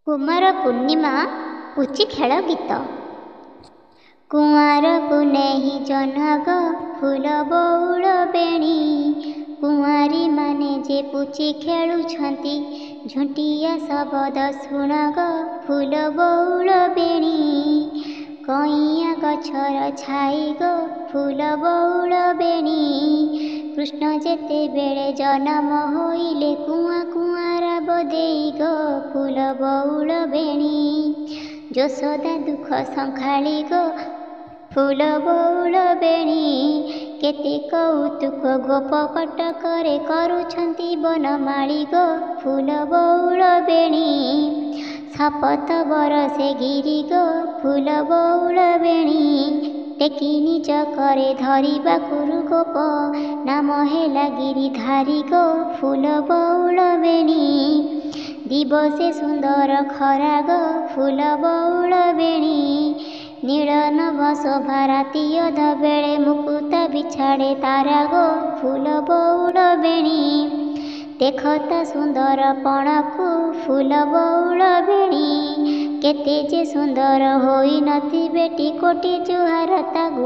कुमार पूर्णिमा पुची खेल गीत। कुआर पुनेही जनग फूल बौल बेणी, कुआरी माने जे पुची खेलुछंती, झुंटिया शब्द शुणग फूल बौल बेणी। कइया गछर छाई गो फूल बौल बेणी, कृष्ण जेते बेले जन्म होइले कुआ कुआरा बदेई गो फूल बौल बेणी। यशोदा दुख संखाली गो फूल बौल बेणी, केते कौतुक गोप कटकरे करुछंती बनमाली गो फूल बौल बेणी। शपथ बरसे गिरी गो फूल बौल बेणी, टेकी निज करे धरिबा कुरु गोप, नाम हेला गिरिधारी गो फूल बौल बेणी। दिवसे सुंदर खरा गो फूल बौल बेणी, नील नभ शोभा राति अध बेले मुकुता बिछाड़े तारा गो फूल बौल बेणी। देखता सुंदर पणकु फूल बौल बेणी, केते जे सुंदर होई नथी बेटी कोटी जुहार तागु।